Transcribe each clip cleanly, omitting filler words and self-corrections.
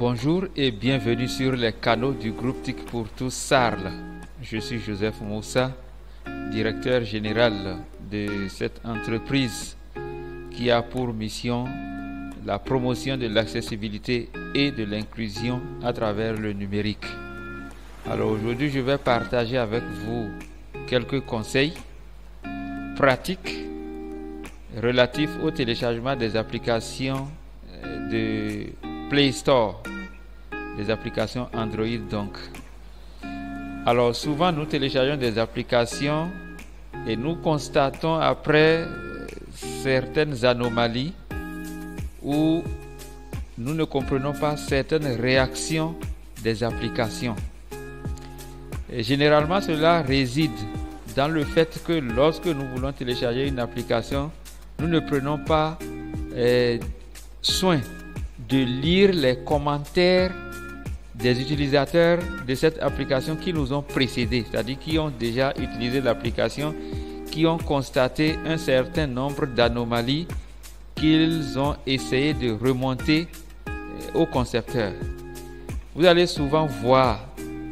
Bonjour et bienvenue sur les canaux du groupe TIC pour tous Sarl. Je suis Joseph Moussa, directeur général de cette entreprise qui a pour mission la promotion de l'accessibilité et de l'inclusion à travers le numérique. Alors aujourd'hui, je vais partager avec vous quelques conseils pratiques relatifs au téléchargement des applications de Play Store, des applications Android donc. Alors souvent nous téléchargeons des applications et nous constatons après certaines anomalies où nous ne comprenons pas certaines réactions des applications. Et généralement cela réside dans le fait que lorsque nous voulons télécharger une application, nous ne prenons pas soin de lire les commentaires des utilisateurs de cette application qui nous ont précédés, c'est-à-dire qui ont déjà utilisé l'application, qui ont constaté un certain nombre d'anomalies qu'ils ont essayé de remonter au concepteur. Vous allez souvent voir,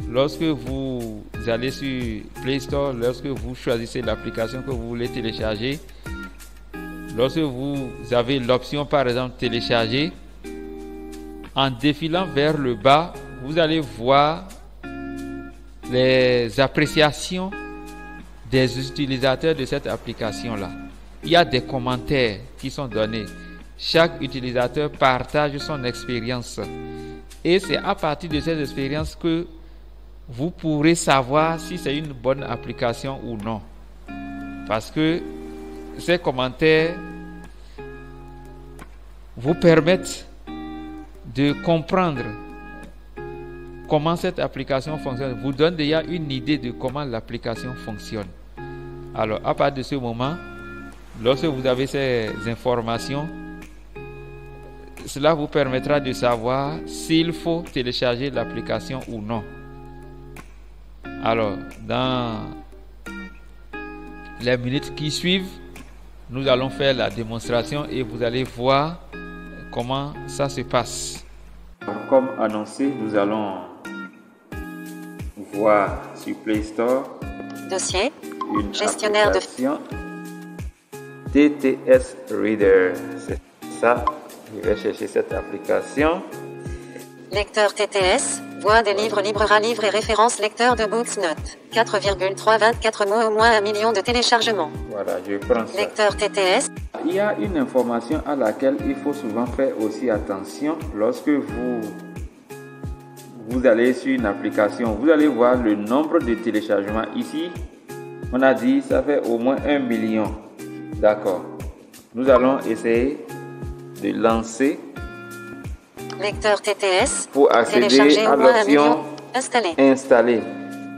lorsque vous allez sur Play Store, lorsque vous choisissez l'application que vous voulez télécharger, lorsque vous avez l'option par exemple télécharger, en défilant vers le bas, vous allez voir les appréciations des utilisateurs de cette application-là. Il y a des commentaires qui sont donnés. Chaque utilisateur partage son expérience. Et c'est à partir de cette expérience que vous pourrez savoir si c'est une bonne application ou non. Parce que ces commentaires vous permettent de comprendre comment cette application fonctionne, vous donne déjà une idée de comment l'application fonctionne. Alors, à partir de ce moment, lorsque vous avez ces informations, cela vous permettra de savoir s'il faut télécharger l'application ou non. Alors, dans les minutes qui suivent, nous allons faire la démonstration et vous allez voir comment ça se passe. Comme annoncé, nous allons voir sur Play Store dossier, une gestionnaire de TTS Reader. C'est ça, je vais chercher cette application. lecteur TTS, voix des livres, libraire livre et référence lecteur de Booksnote. 4,324 mots, au moins 1 million de téléchargements. Voilà, je prends ça. Lecteur TTS. Il y a une information à laquelle il faut souvent faire aussi attention lorsque vous allez sur une application. Vous allez voir le nombre de téléchargements. Ici, on a dit ça fait au moins 1 million. D'accord. Nous allons essayer de lancer Lecteur TTS. pour accéder à l'option installer.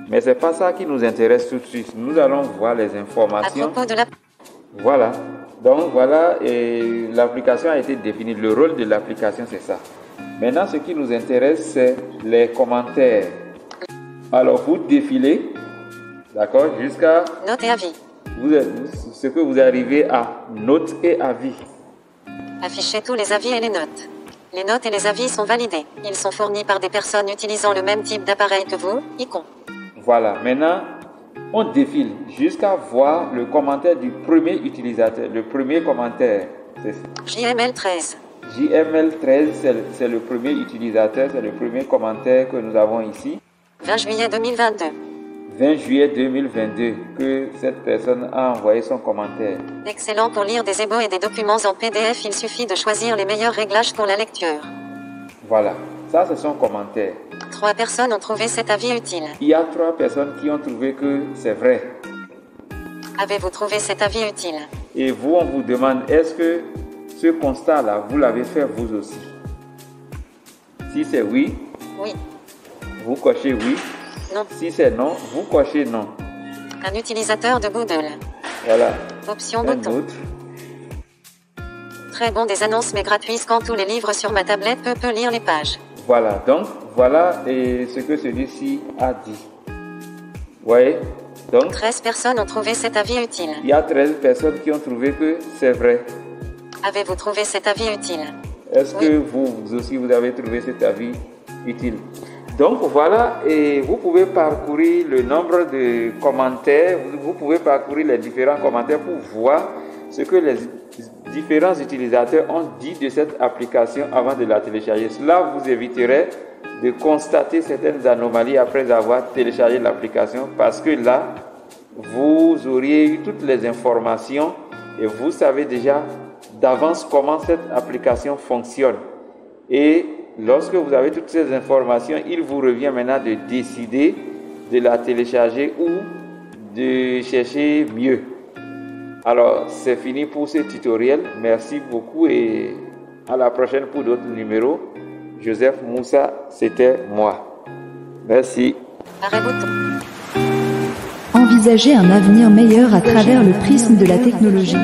Mais c'est pas ça qui nous intéresse tout de suite. Nous allons voir les informations. À propos de la... Voilà. Donc voilà, et l'application a été définie. Le rôle de l'application, c'est ça. Maintenant, ce qui nous intéresse, c'est les commentaires. Alors, vous défilez, d'accord, jusqu'à Notes et avis. ce que vous arrivez à notes et avis. Affichez tous les avis et les notes. Les notes et les avis sont validés. Ils sont fournis par des personnes utilisant le même type d'appareil que vous, icône. Voilà, maintenant, on défile jusqu'à voir le commentaire du premier utilisateur. Le premier commentaire, c'est JML13. JML13, c'est le premier utilisateur, c'est le premier commentaire que nous avons ici. 20 juillet 2022. 20 juillet 2022 que cette personne a envoyé son commentaire. Excellent pour lire des ébauches et des documents en PDF. Il suffit de choisir les meilleurs réglages pour la lecture. Voilà, ça c'est son commentaire. 3 personnes ont trouvé cet avis utile. Il y a 3 personnes qui ont trouvé que c'est vrai. Avez-vous trouvé cet avis utile? Et vous, on vous demande, est-ce que ce constat-là, vous l'avez fait vous aussi? Si c'est oui, oui. Vous cochez oui. Non. Si c'est non, vous cochez non. Un utilisateur de Google. Voilà. Option bouton. Autre. Très bon des annonces mais gratuit. Scan tous les livres sur ma tablette. Peut lire les pages. Voilà. Donc, voilà et ce que celui-ci a dit. Vous voyez? Donc, 13 personnes ont trouvé cet avis utile. Il y a 13 personnes qui ont trouvé que c'est vrai. Avez-vous trouvé cet avis utile? Est-ce que vous aussi, vous avez trouvé cet avis utile? Donc voilà, et vous pouvez parcourir le nombre de commentaires, vous pouvez parcourir les différents commentaires pour voir ce que les différents utilisateurs ont dit de cette application avant de la télécharger. Cela vous éviterait de constater certaines anomalies après avoir téléchargé l'application, parce que là, vous auriez eu toutes les informations et vous savez déjà d'avance comment cette application fonctionne. Et lorsque vous avez toutes ces informations, il vous revient maintenant de décider de la télécharger ou de chercher mieux. Alors, c'est fini pour ce tutoriel. Merci beaucoup et à la prochaine pour d'autres numéros. Joseph Moussa, c'était moi. Merci. Envisager un avenir meilleur à travers le prisme de la technologie.